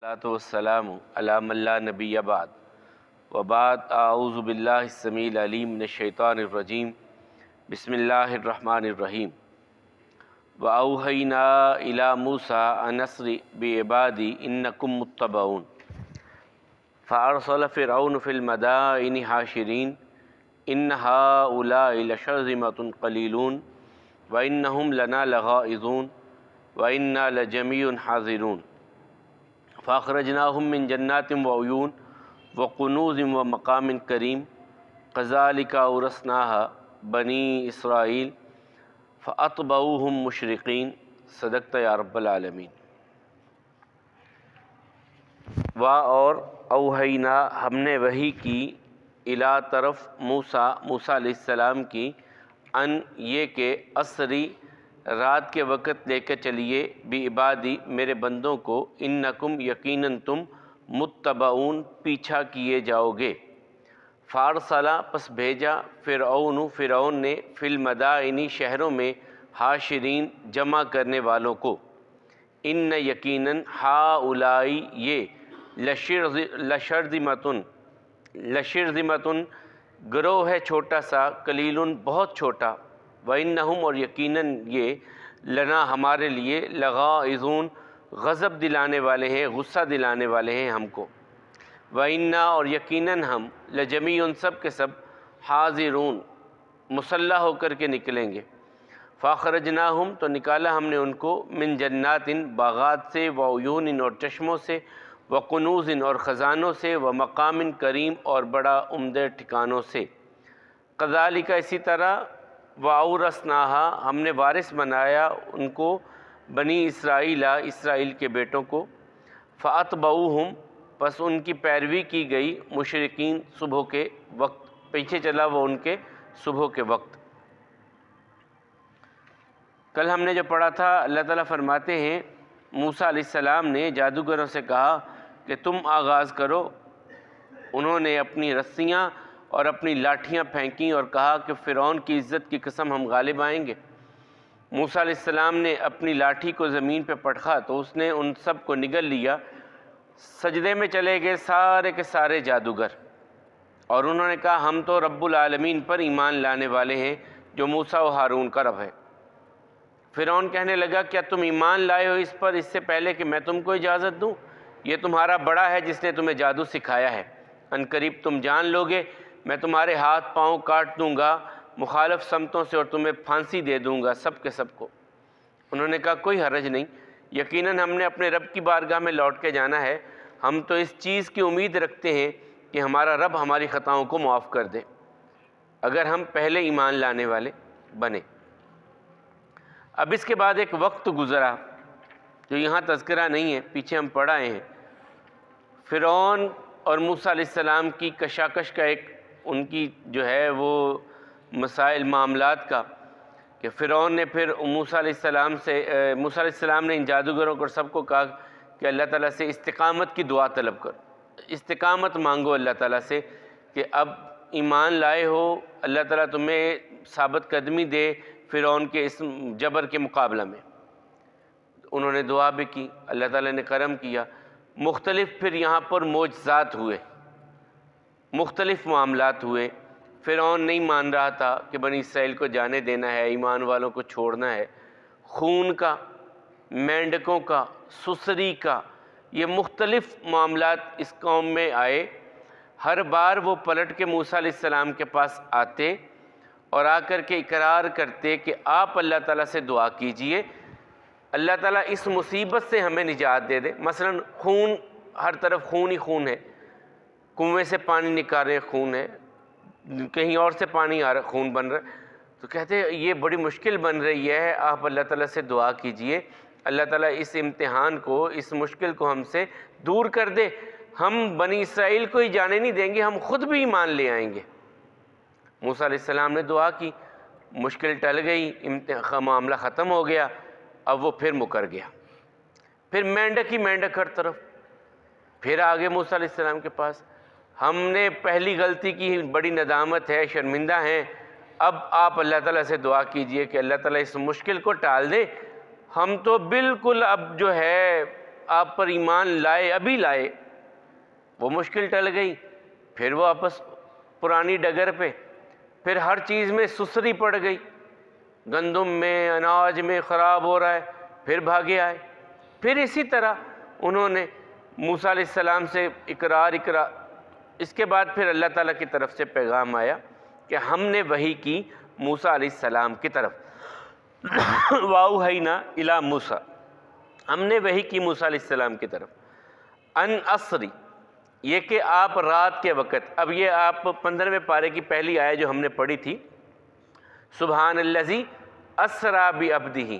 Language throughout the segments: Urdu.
الصلاۃ والسلام علی من لا نبی بعد وبعد اعوذ باللہ السمیع العلیم من الشیطان الرجیم بسم اللہ الرحمن الرحیم وأوحینا الی موسیٰ ان اسر بعبادی انکم متبعون فارسل فرعون فی المدائن حاشرین ان ہؤلاء لشرذمۃ قلیلون وانہم لنا لغائظون وانا لجمیع حاذرون فاخرجناہم من جنات وعیون وکنوز ومقام کریم کذالک اورثناها بنی اسرائیل فاتبعوہم مشرقین صدقت یا رب العالمین۔ اور اوحینا ہم نے وحی کی الی طرف موسیٰ علیہ السلام کی ان یہ کہ اسری رات کے وقت لے کے چلیے بعبادی میرے بندوں کو انکم یقیناً تم متبعون پیچھا کیے جاؤ گے۔ فارسلا پس بھیجا فرعون نے فی المدائن شہروں میں حاشرین جمع کرنے والوں کو، ان یقیناً ہؤلائی یہ لشرذمۃ گروہ ہے چھوٹا سا، قلیل بہت چھوٹا، وانہم اور یقیناً یہ لنا ہمارے لیے لغائظون غضب دلانے والے ہیں، غصہ دلانے والے ہیں ہم کو، وانا اور یقیناً ہم لجمیع سب کے سب حاضرون مسلح ہو کر کے نکلیں گے۔ فاخرجناہم تو نکالا ہم نے ان کو من جنات باغات سے، وعیون اور چشموں سے، وکنوز اور خزانوں سے، ومقام کریم اور بڑا عمدہ ٹھکانوں سے، کذالک اسی طرح، وَأَوْرَثْنَاهَا ہم نے وارث بنایا ان کو بنی اسرائیل کے بیٹوں کو، فَأَتْبَعُوهُمْ پس ان کی پیروی کی گئی مشرقین صبح کے وقت، پیچھے چلا وہ ان کے صبح کے وقت۔ کل ہم نے جو پڑھا تھا، اللہ تعالیٰ فرماتے ہیں موسیٰ علیہ السلام نے جادوگروں سے کہا کہ تم آغاز کرو۔ انہوں نے اپنی رسیاں اور اپنی لاٹھیاں پھینکیں اور کہا کہ فرعون کی عزت کی قسم ہم غالب آئیں گے۔ موسیٰ علیہ السلام نے اپنی لاٹھی کو زمین پہ پٹخا تو اس نے ان سب کو نگل لیا، سجدے میں چلے گئے سارے کے سارے جادوگر، اور انہوں نے کہا ہم تو رب العالمین پر ایمان لانے والے ہیں جو موسیٰ و ہارون کا رب ہے۔ فرعون کہنے لگا کیا تم ایمان لائے ہو اس پر اس سے پہلے کہ میں تم کو اجازت دوں؟ یہ تمہارا بڑا ہے جس نے تمہیں جادو سکھایا ہے، عنقریب تم جان لو گے، میں تمہارے ہاتھ پاؤں کاٹ دوں گا مخالف سمتوں سے اور تمہیں پھانسی دے دوں گا سب کے سب کو۔ انہوں نے کہا کوئی حرج نہیں، یقیناً ہم نے اپنے رب کی بارگاہ میں لوٹ کے جانا ہے، ہم تو اس چیز کی امید رکھتے ہیں کہ ہمارا رب ہماری خطاؤں کو معاف کر دے اگر ہم پہلے ایمان لانے والے بنے۔ اب اس کے بعد ایک وقت گزرا جو یہاں تذکرہ نہیں ہے، پیچھے ہم پڑھ آئے ہیں، فرعون اور موسیٰ علیہ السلام کی کشاکش کا ایک ان کی جو ہے وہ مسائل معاملات کا، کہ فرعون نے پھر موسیٰ علیہ السلام نے ان جادوگروں کو سب کو کہا کہ اللہ تعالیٰ سے استقامت کی دعا طلب کرو، استقامت مانگو اللہ تعالیٰ سے کہ اب ایمان لائے ہو، اللہ تعالیٰ تمہیں ثابت قدمی دے فرعون کے اس جبر کے مقابلہ میں۔ انہوں نے دعا بھی کی، اللہ تعالیٰ نے کرم کیا، مختلف پھر یہاں پر معجزات ہوئے، مختلف معاملات ہوئے۔ فرعون نہیں مان رہا تھا کہ بنی اسرائیل کو جانے دینا ہے، ایمان والوں کو چھوڑنا ہے، خون کا، مینڈکوں کا، سسری کا، یہ مختلف معاملات اس قوم میں آئے۔ ہر بار وہ پلٹ کے موسیٰ علیہ السلام کے پاس آتے اور آ کر کے اقرار کرتے کہ آپ اللہ تعالیٰ سے دعا کیجئے، اللہ تعالیٰ اس مصیبت سے ہمیں نجات دے دے۔ مثلا خون، ہر طرف خون ہی خون ہے، کنویں سے پانی نکال رہے خون ہے، کہیں اور سے پانی آ رہا خون بن رہا ہے، تو کہتے ہیں یہ بڑی مشکل بن رہی ہے، آپ اللہ تعالیٰ سے دعا کیجئے، اللہ تعالیٰ اس امتحان کو، اس مشکل کو ہم سے دور کر دے، ہم بنی اسرائیل کو ہی جانے نہیں دیں گے، ہم خود بھی ایمان لے آئیں گے۔ موسیٰ علیہ السلام نے دعا کی، مشکل ٹل گئی، معاملہ ختم ہو گیا، اب وہ پھر مکر گیا، پھر مینڈک ہی مینڈک ہر طرف، پھر آگے موسیٰ علیہ السلام کے پاس، ہم نے پہلی غلطی کی، بڑی ندامت ہے، شرمندہ ہیں، اب آپ اللہ تعالیٰ سے دعا کیجئے کہ اللہ تعالیٰ اس مشکل کو ٹال دے، ہم تو بالکل اب جو ہے آپ پر ایمان لائے، ابھی لائے، وہ مشکل ٹل گئی، پھر وہ واپس پرانی ڈگر پہ، پھر ہر چیز میں سسری پڑ گئی، گندم میں، اناج میں خراب ہو رہا ہے، پھر بھاگے آئے، پھر اسی طرح انہوں نے موسیٰ علیہ السلام سے اقرار اس کے بعد پھر اللہ تعالیٰ کی طرف سے پیغام آیا کہ ہم نے وحی کی موسیٰ علیہ السلام کی طرف، وَأَوْحَيْنَا إِلَىٰ مُوسَىٰ، ہم نے وحی کی موسیٰ علیہ السلام کی طرف، ان اسری، یہ کہ آپ رات کے وقت، اب یہ آپ 15ویں پارے کی پہلی آیت جو ہم نے پڑھی تھی، سبحان الذی اسریٰ بعبدہ،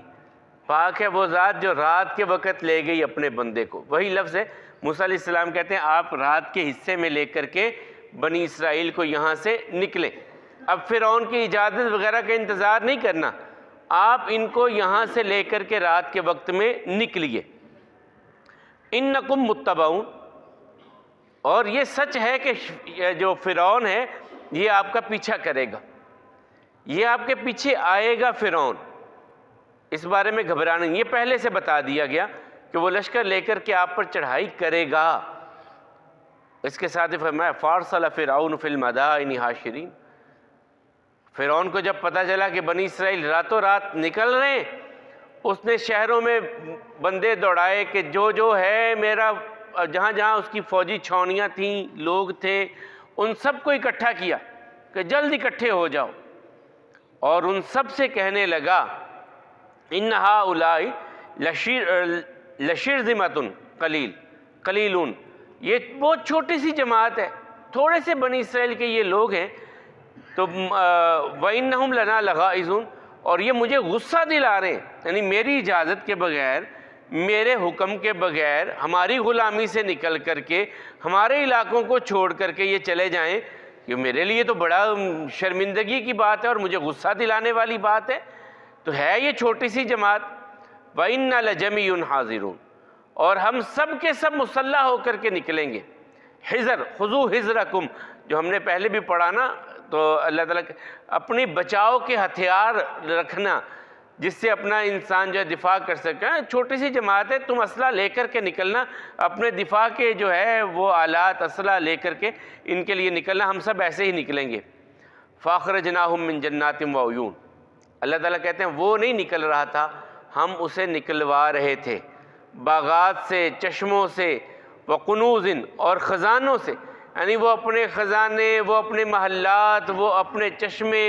پاک ہے وہ ذات جو رات کے وقت لے گئی اپنے بندے کو، وہی لفظ ہے۔ موسیٰ علیہ السلام کہتے ہیں آپ رات کے حصے میں لے کر کے بنی اسرائیل کو یہاں سے نکلیں، اب فرعون کی اجازت وغیرہ کا انتظار نہیں کرنا، آپ ان کو یہاں سے لے کر کے رات کے وقت میں نکلیے، انکم متبعون، اور یہ سچ ہے کہ جو فرعون ہے یہ آپ کا پیچھا کرے گا، یہ آپ کے پیچھے آئے گا فرعون، اس بارے میں گھبرانا نہیں، یہ پہلے سے بتا دیا گیا کہ وہ لشکر لے کر کے آپ پر چڑھائی کرے گا۔ اس کے ساتھ فرمایا فارسل فرعون فی المدائن حاشرین، فرعون کو جب پتہ چلا کہ بنی اسرائیل راتوں رات نکل رہے ہیں، اس نے شہروں میں بندے دوڑائے کہ جو ہے میرا، جہاں جہاں اس کی فوجی چھاؤنیاں تھیں، لوگ تھے، ان سب کو اکٹھا کیا کہ جلد اکٹھے ہو جاؤ، اور ان سب سے کہنے لگا ان ہؤلاء لشرذمۃ قلیلون، یہ بہت چھوٹی سی جماعت ہے، تھوڑے سے بنی اسرائیل کے یہ لوگ ہیں، تو وَإِنَّهُمْ لَنَا لَغَائِظُونَ، اور یہ مجھے غصہ دلا رہے ہیں، یعنی میری اجازت کے بغیر، میرے حکم کے بغیر، ہماری غلامی سے نکل کر کے، ہمارے علاقوں کو چھوڑ کر کے یہ چلے جائیں، یہ میرے لیے تو بڑا شرمندگی کی بات ہے اور مجھے غصہ دلانے والی بات ہے، تو ہے یہ چھوٹی سی جماعت۔ وَإِنَّا لَجَمِيعٌ حَاضِرُونَ، اور ہم سب کے سب مسلح ہو کر کے نکلیں گے۔ حذر، خذوا حذرکم، جو ہم نے پہلے بھی پڑھا نا، تو اللہ تعالیٰ اپنی بچاؤ کے ہتھیار رکھنا، جس سے اپنا انسان جو ہے دفاع کر سکے، چھوٹی سی جماعت ہے، تم اسلحہ لے کر کے نکلنا، اپنے دفاع کے جو ہے وہ آلات اسلحہ لے کر کے ان کے لیے نکلنا، ہم سب ایسے ہی نکلیں گے۔ فَأَخْرَجْنَاهُم مِّن جَنَّاتٍ وَعُيُونٍ، اللہ تعالیٰ کہتے ہیں وہ نہیں نکل رہا تھا، ہم اسے نکلوا رہے تھے، باغات سے، چشموں سے، وَقُنُوزٍ، اور خزانوں سے، یعنی وہ اپنے خزانے، وہ اپنے محلات، وہ اپنے چشمے،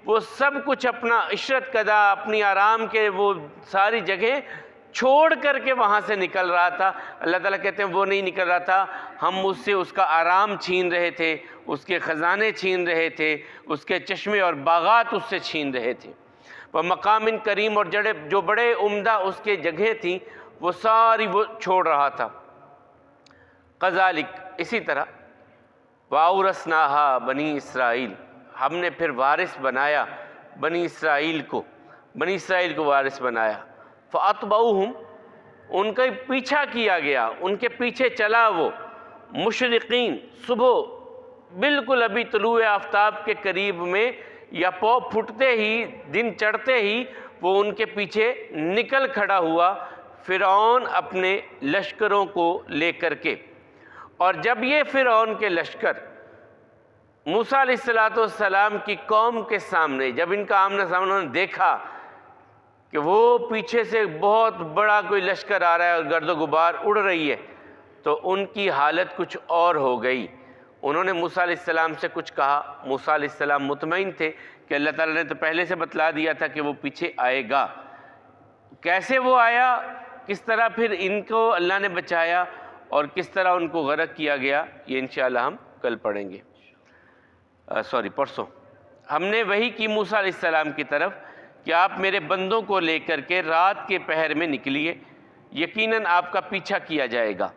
وہ سب کچھ اپنا عشرت قدا، اپنی آرام کے وہ ساری جگہیں چھوڑ کر کے وہاں سے نکل رہا تھا۔ اللہ تعالیٰ کہتے ہیں وہ نہیں نکل رہا تھا، ہم اس سے اس کا آرام چھین رہے تھے، اس کے خزانے چھین رہے تھے، اس کے چشمے اور باغات اس سے چھین رہے تھے۔ وہ مقام کریم، اور جو بڑے عمدہ اس کے جگہیں تھیں وہ ساری وہ چھوڑ رہا تھا۔ کذالک، اسی طرح، وَأَوْرَثْنَاهَا بنی اسرائیل، ہم نے پھر وارث بنایا بنی اسرائیل کو وارث بنایا۔ فَأَتْبَعُوهُمْ، ان کا پیچھا کیا گیا، ان کے پیچھے چلا وہ، مشرقین، صبح بالکل ابھی طلوع آفتاب کے قریب میں یا پو پھٹتے ہی، دن چڑھتے ہی وہ ان کے پیچھے نکل کھڑا ہوا، فرعون اپنے لشکروں کو لے کر کے۔ اور جب یہ فرعون کے لشکر موسیٰ علیہ السلام کی قوم کے سامنے، جب ان کا آمنا سامنا انہوں نے دیکھا کہ وہ پیچھے سے بہت بڑا کوئی لشکر آ رہا ہے اور گرد و غبار اڑ رہی ہے، تو ان کی حالت کچھ اور ہو گئی۔ انہوں نے موسیٰ علیہ السلام سے کچھ کہا، موسیٰ علیہ السلام مطمئن تھے کہ اللہ تعالیٰ نے تو پہلے سے بتلا دیا تھا کہ وہ پیچھے آئے گا، کیسے وہ آیا، کس طرح پھر ان کو اللہ نے بچایا اور کس طرح ان کو غرق کیا گیا، یہ انشاءاللہ ہم کل پڑھیں گے، پرسوں۔ ہم نے وحی کی موسیٰ علیہ السلام کی طرف کہ آپ میرے بندوں کو لے کر کے رات کے پہر میں نکلیے، یقیناً آپ کا پیچھا کیا جائے گا۔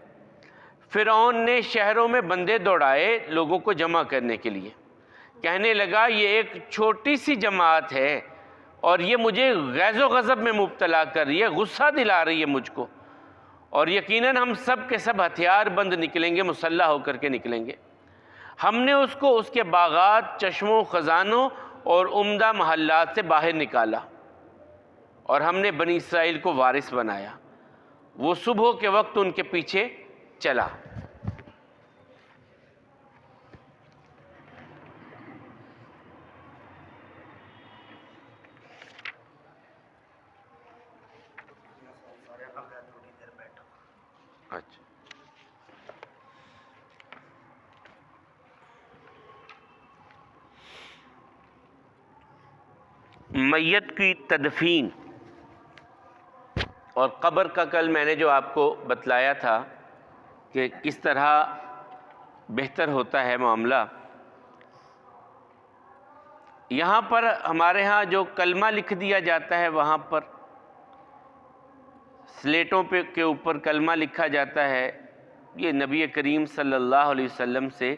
فرعون نے شہروں میں بندے دوڑائے لوگوں کو جمع کرنے کے لیے، کہنے لگا یہ ایک چھوٹی سی جماعت ہے اور یہ مجھے غیظ و غضب میں مبتلا کر رہی ہے، غصہ دلا رہی ہے مجھ کو، اور یقیناً ہم سب کے سب ہتھیار بند نکلیں گے، مسلح ہو کر کے نکلیں گے۔ ہم نے اس کو اس کے باغات، چشموں، خزانوں اور عمدہ محلات سے باہر نکالا، اور ہم نے بنی اسرائیل کو وارث بنایا، وہ صبح کے وقت ان کے پیچھے چلا۔ اچھا، میت کی تدفین اور قبر کا کل میں نے جو آپ کو بتلایا تھا کہ کس طرح بہتر ہوتا ہے معاملہ، یہاں پر ہمارے ہاں جو کلمہ لکھ دیا جاتا ہے، وہاں پر سلیٹوں کے اوپر کلمہ لکھا جاتا ہے، یہ نبی کریم صلی اللہ علیہ وسلم سے،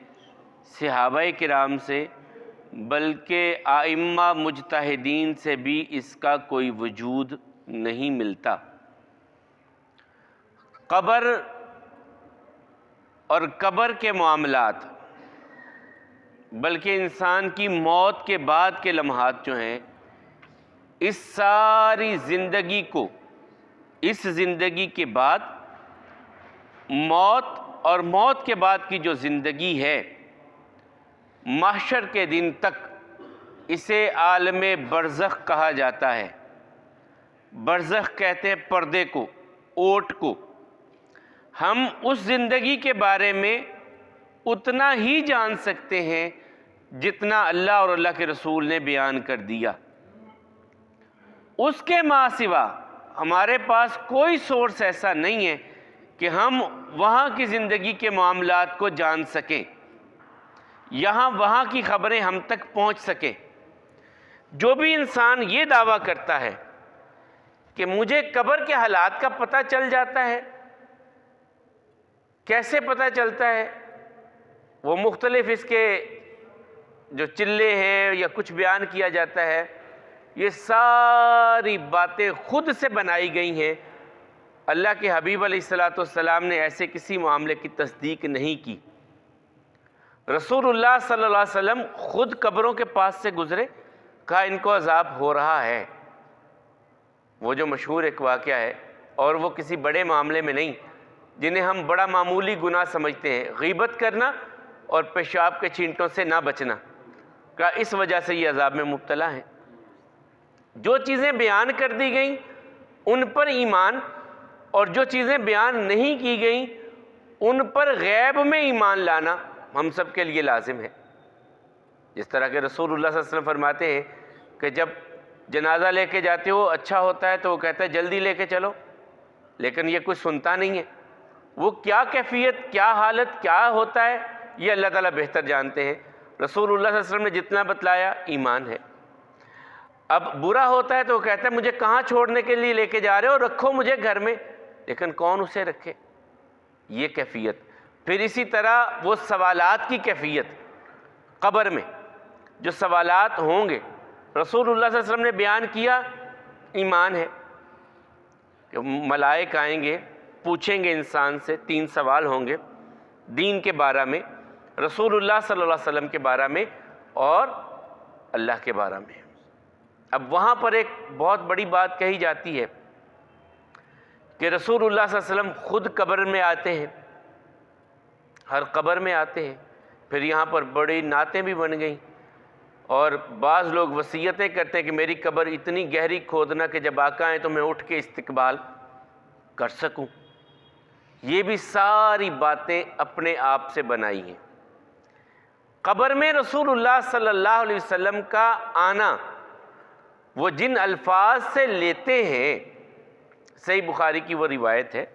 صحابہ کرام سے، بلکہ ائمہ مجتہدین سے بھی اس کا کوئی وجود نہیں ملتا۔ قبر اور قبر کے معاملات، بلکہ انسان کی موت کے بعد کے لمحات جو ہیں، اس ساری زندگی کو، اس زندگی کے بعد موت اور موت کے بعد کی جو زندگی ہے، محشر کے دن تک اسے عالم برزخ کہا جاتا ہے۔ برزخ کہتے ہیں پردے کو، اوٹ کو۔ ہم اس زندگی کے بارے میں اتنا ہی جان سکتے ہیں جتنا اللہ اور اللہ کے رسول نے بیان کر دیا۔ اس کے ماں سوا ہمارے پاس کوئی سورس ایسا نہیں ہے کہ ہم وہاں کی زندگی کے معاملات کو جان سکیں، وہاں کی خبریں ہم تک پہنچ سکیں۔ جو بھی انسان یہ دعویٰ کرتا ہے کہ مجھے قبر کے حالات کا پتہ چل جاتا ہے، کیسے پتہ چلتا ہے؟ وہ مختلف اس کے جو چلے ہیں یا کچھ بیان کیا جاتا ہے، یہ ساری باتیں خود سے بنائی گئی ہیں۔ اللہ کے حبیب علیہ السلام نے ایسے کسی معاملے کی تصدیق نہیں کی۔ رسول اللہ صلی اللہ علیہ وسلم خود قبروں کے پاس سے گزرے، کہا ان کو عذاب ہو رہا ہے۔ وہ جو مشہور ایک واقعہ ہے، اور وہ کسی بڑے معاملے میں نہیں، جنہیں ہم بڑا معمولی گناہ سمجھتے ہیں، غیبت کرنا اور پیشاب کے چھینٹوں سے نہ بچنا، کہا اس وجہ سے یہ عذاب میں مبتلا ہیں۔ جو چیزیں بیان کر دی گئیں ان پر ایمان، اور جو چیزیں بیان نہیں کی گئیں ان پر غیب میں ایمان لانا ہم سب کے لیے لازم ہے۔ جس طرح کہ رسول اللہ صلی اللہ علیہ وسلم فرماتے ہیں کہ جب جنازہ لے کے جاتے ہو اچھا ہوتا ہے تو وہ کہتا ہے جلدی لے کے چلو، لیکن یہ کچھ سنتا نہیں ہے۔ وہ کیا کیفیت، کیا حالت، کیا ہوتا ہے، یہ اللہ تعالیٰ بہتر جانتے ہیں۔ رسول اللہ صلی اللہ علیہ وسلم نے جتنا بتلایا ایمان ہے۔ اب برا ہوتا ہے تو وہ کہتا ہے مجھے کہاں چھوڑنے کے لیے لے کے جا رہے ہو، رکھو مجھے گھر میں، لیکن کون اسے رکھے، یہ کیفیت۔ پھر اسی طرح وہ سوالات کی کیفیت، قبر میں جو سوالات ہوں گے، رسول اللہ صلی اللہ علیہ وسلم نے بیان کیا، ایمان ہے کہ ملائک آئیں گے، پوچھیں گے انسان سے، 3 سوال ہوں گے دین کے بارے میں، رسول اللہ صلی اللہ علیہ وسلم کے بارے میں اور اللہ کے بارے میں۔ اب وہاں پر ایک بہت بڑی بات کہی جاتی ہے کہ رسول اللہ صلی اللہ علیہ وسلم خود قبر میں آتے ہیں، ہر قبر میں آتے ہیں۔ پھر یہاں پر بڑی نعتیں بھی بن گئیں، اور بعض لوگ وصیتیں کرتے ہیں کہ میری قبر اتنی گہری کھودنا کہ جب آقا آئیں تو میں اٹھ کے استقبال کر سکوں۔ یہ بھی ساری باتیں اپنے آپ سے بنائی ہیں۔ قبر میں رسول اللہ صلی اللہ علیہ وسلم کا آنا، وہ جن الفاظ سے لیتے ہیں، صحیح بخاری کی وہ روایت ہے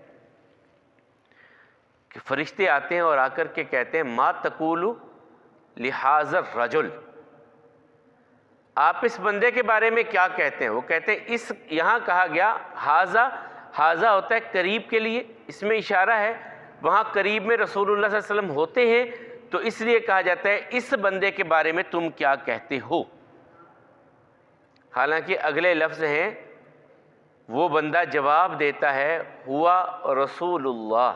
کہ فرشتے آتے ہیں اور آ کر کے کہتے ہیں ما تقول لہذا الرجل، آپ اس بندے کے بارے میں کیا کہتے ہیں؟ وہ کہتے ہیں اس یہاں کہا گیا حاضہ ہوتا ہے قریب کے لیے، اس میں اشارہ ہے وہاں قریب میں رسول اللہ صلی اللہ علیہ وسلم ہوتے ہیں، تو اس لیے کہا جاتا ہے اس بندے کے بارے میں تم کیا کہتے ہو۔ حالانکہ اگلے لفظ ہیں، وہ بندہ جواب دیتا ہے ہوا رسول اللہ،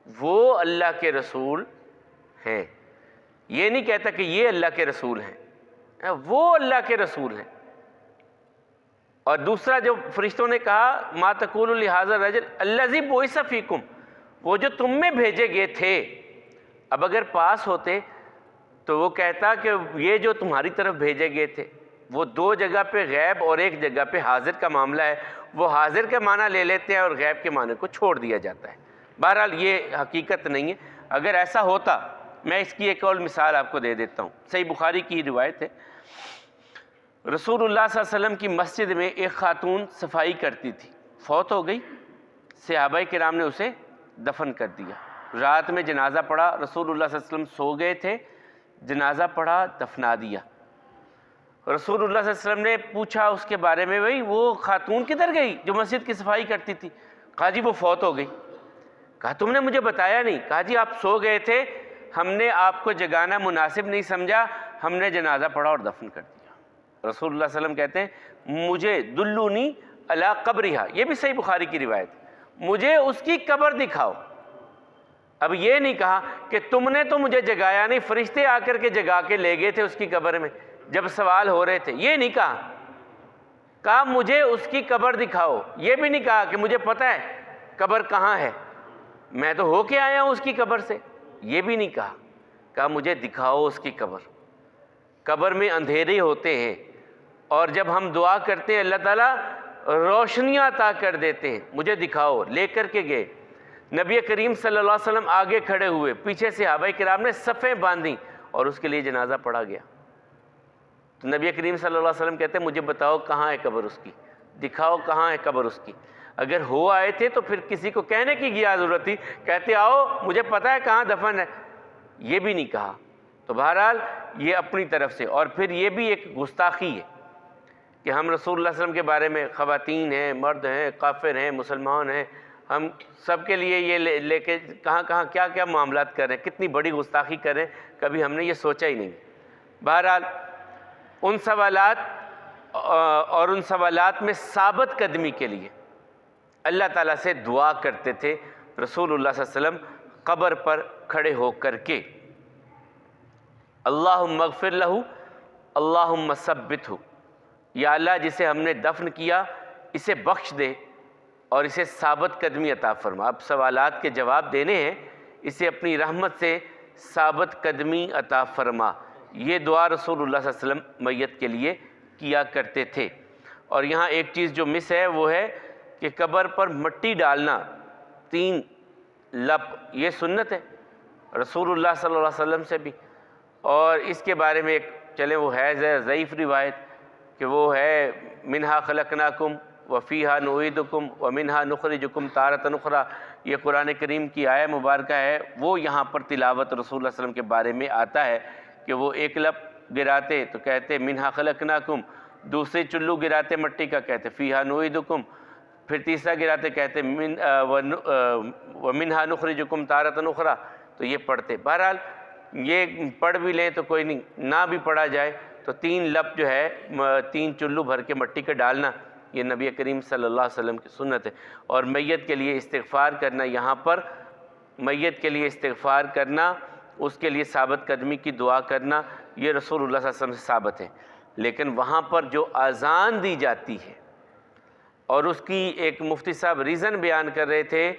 وہ اللہ کے رسول ہیں۔ یہ نہیں کہتا کہ یہ اللہ کے رسول ہیں، وہ اللہ کے رسول ہیں۔ اور دوسرا جو فرشتوں نے کہا ما تقول لہذا الرجل الذی بعث فیکم، وہ جو تم میں بھیجے گئے تھے. اب اگر پاس ہوتے تو وہ کہتا کہ یہ جو تمہاری طرف بھیجے گئے تھے، وہ دو جگہ پہ غیب اور ایک جگہ پہ حاضر کا معاملہ ہے، وہ حاضر کے معنی لے لیتے ہیں اور غیب کے معنی کو چھوڑ دیا جاتا ہے. بہرحال یہ حقیقت نہیں ہے. اگر ایسا ہوتا، میں اس کی ایک اور مثال آپ کو دے دیتا ہوں. صحیح بخاری کی روایت ہے، رسول اللہ صلی اللہ علیہ وسلم کی مسجد میں ایک خاتون صفائی کرتی تھی، فوت ہو گئی. صحابہ کرام نے اسے دفن کر دیا. رات میں جنازہ پڑھا، رسول اللہ صلی اللہ علیہ وسلم سو گئے تھے، جنازہ پڑھا، دفنا دیا. رسول اللہ صلی اللہ علیہ وسلم نے پوچھا اس کے بارے میں، بھئی وہ خاتون کدھر گئی جو مسجد کی صفائی کرتی تھی؟ کہا جی وہ فوت ہو گئی. کہا تم نے مجھے بتایا نہیں؟ کہا جی آپ سو گئے تھے، ہم نے آپ کو جگانا مناسب نہیں سمجھا، ہم نے جنازہ پڑھا اور دفن کر دیا. رسول اللہ صلی اللہ علیہ وسلم کہتے ہیں مجھے دلونی علی قبرہا، یہ بھی صحیح بخاری کی روایت، مجھے اس کی قبر دکھاؤ. اب یہ نہیں کہا کہ تم نے تو مجھے جگایا نہیں، فرشتے آ کر کے جگا کے لے گئے تھے اس کی قبر میں جب سوال ہو رہے تھے، یہ نہیں کہا مجھے اس کی قبر دکھاؤ. یہ بھی نہیں کہا کہ مجھے پتہ ہے قبر کہاں ہے، میں تو ہو کے آیا ہوں اس کی قبر سے. یہ بھی نہیں کہا مجھے دکھاؤ اس کی قبر. قبر میں اندھیرے ہوتے ہیں اور جب ہم دعا کرتے ہیں اللہ تعالیٰ روشنیاں عطا کر دیتے ہیں. مجھے دکھاؤ. لے کر کے گئے. نبی کریم صلی اللہ علیہ وسلم آگے کھڑے ہوئے، پیچھے سے صحابہ کرام نے صفیں باندھیں اور اس کے لیے جنازہ پڑھا گیا. تو نبی کریم صلی اللہ علیہ وسلم کہتے ہیں مجھے بتاؤ کہاں ہے قبر اس کی، دکھاؤ کہاں ہے قبر اس کی. اگر ہو آئے تھے تو پھر کسی کو کہنے کی کیا ضرورت تھی، کہتے آؤ مجھے پتہ ہے کہاں دفن ہے. یہ بھی نہیں کہا. تو بہرحال یہ اپنی طرف سے. اور پھر یہ بھی ایک گستاخی ہے کہ ہم رسول اللہ صلی اللہ علیہ وسلم کے بارے میں، خواتین ہیں، مرد ہیں، کافر ہیں، مسلمان ہیں، ہم سب کے لیے یہ لے کے کہاں کیا کیا معاملات کر رہے ہیں، کتنی بڑی گستاخی کر رہے ہیں، کبھی ہم نے یہ سوچا ہی نہیں. بہرحال ان سوالات اور ان سوالات میں ثابت قدمی کے لیے اللہ تعالیٰ سے دعا کرتے تھے رسول اللہ صلی اللہ علیہ وسلم قبر پر کھڑے ہو کر کے. اللہم اغفر لہ اللہم ثبتہ، یا اللہ جسے ہم نے دفن کیا اسے بخش دے اور اسے ثابت قدمی عطا فرما. اب سوالات کے جواب دینے ہیں، اسے اپنی رحمت سے ثابت قدمی عطا فرما. یہ دعا رسول اللہ صلی اللہ علیہ وسلم میت کے لیے کیا کرتے تھے. اور یہاں ایک چیز جو مس ہے وہ ہے کہ قبر پر مٹی ڈالنا 3 لپ، یہ سنت ہے رسول اللہ صلی اللہ علیہ وسلم سے بھی. اور اس کے بارے میں ایک چلیں وہ ہے ضعیف روایت کہ وہ ہے منہا خلقناکم وفیہا نعیدکم ومنہا نخرجکم تارۃ اخری. یہ قرآن کریم کی آیہ مبارکہ ہے. وہ یہاں پر تلاوت رسول اللہ صلی اللہ علیہ وسلم کے بارے میں آتا ہے کہ وہ ایک لپ گراتے تو کہتے منہا خلقناکم، دوسری چلو گراتے مٹی کا کہتے فیہا نعیدکم، پھر تیسرا گراتے کہتے ومنہا نخرجکم تارۃ اخری. تو یہ پڑھتے. بہرحال یہ پڑھ بھی لیں تو کوئی نہیں، نہ بھی پڑھا جائے تو 3 لپ جو ہے 3 چلو بھر کے مٹی کے ڈالنا، یہ نبی کریم صلی اللہ علیہ وسلم کی سنت ہے. اور میت کے لیے استغفار کرنا، یہاں پر میت کے لیے استغفار کرنا، اس کے لیے ثابت قدمی کی دعا کرنا، یہ رسول اللہ صلی اللہ علیہ وسلم سے ثابت ہے. لیکن وہاں پر جو اذان دی جاتی ہے، اور اس کی ایک مفتی صاحب ریزن بیان کر رہے تھے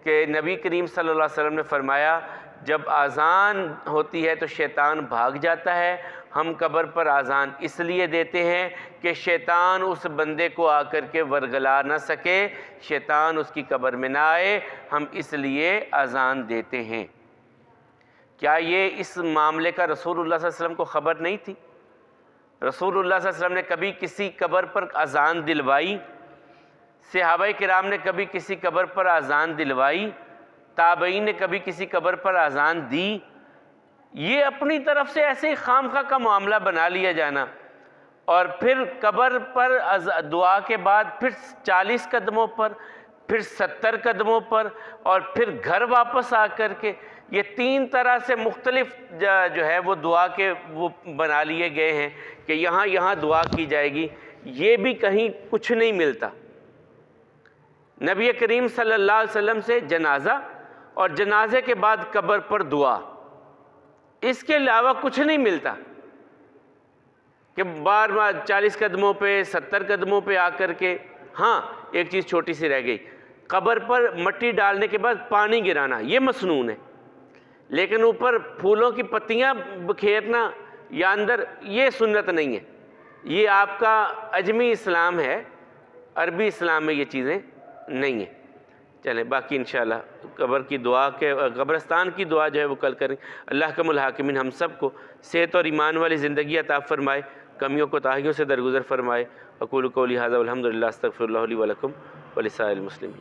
کہ نبی کریم صلی اللہ علیہ وسلم نے فرمایا جب اذان ہوتی ہے تو شیطان بھاگ جاتا ہے. ہم قبر پر اذان اس لیے دیتے ہیں کہ شیطان اس بندے کو آ کر کے ورگلا نہ سکے، شیطان اس کی قبر میں نہ آئے، ہم اس لیے اذان دیتے ہیں. کیا یہ اس معاملے کا رسول اللہ صلی اللہ علیہ وسلم کو خبر نہیں تھی؟ رسول اللہ صلی اللہ علیہ وسلم نے کبھی کسی قبر پر اذان دلوائی؟ صحابہ کرام نے کبھی کسی قبر پر اذان دلوائی؟ تابعین نے کبھی کسی قبر پر اذان دی؟ یہ اپنی طرف سے ایسے ہی خام خواہ کا معاملہ بنا لیا جانا، اور پھر قبر پر دعا کے بعد پھر 40 قدموں پر، پھر 70 قدموں پر، اور پھر گھر واپس آ کر کے یہ 3 طرح سے مختلف جو ہے وہ دعا کے وہ بنا لیے گئے ہیں کہ یہاں دعا کی جائے گی. یہ بھی کہیں کچھ نہیں ملتا. نبی کریم صلی اللہ علیہ وسلم سے جنازہ اور جنازے کے بعد قبر پر دعا، اس کے علاوہ کچھ نہیں ملتا. کہ بار بار 40 قدموں پہ 70 قدموں پہ آ کر کے. ہاں ایک چیز چھوٹی سی رہ گئی، قبر پر مٹی ڈالنے کے بعد پانی گرانا یہ مسنون ہے، لیکن اوپر پھولوں کی پتیاں بکھیرنا یا اندر یہ سنت نہیں ہے. یہ آپ کا عجمی اسلام ہے، عربی اسلام میں یہ چیزیں نہیں ہیں. چلیں باقی انشاءاللہ قبر کی دعا کے قبرستان کی دعا جو ہے وہ کل کریں. اللہ کم الحاکمین ہم سب کو صحت اور ایمان والی زندگی عطا فرمائے، کمیوں کوتاہیوں سے درگزر فرمائے. اقول قولی ھذا والحمد للہ، استغفر اللہ لی ولکم ولسائر المسلمین.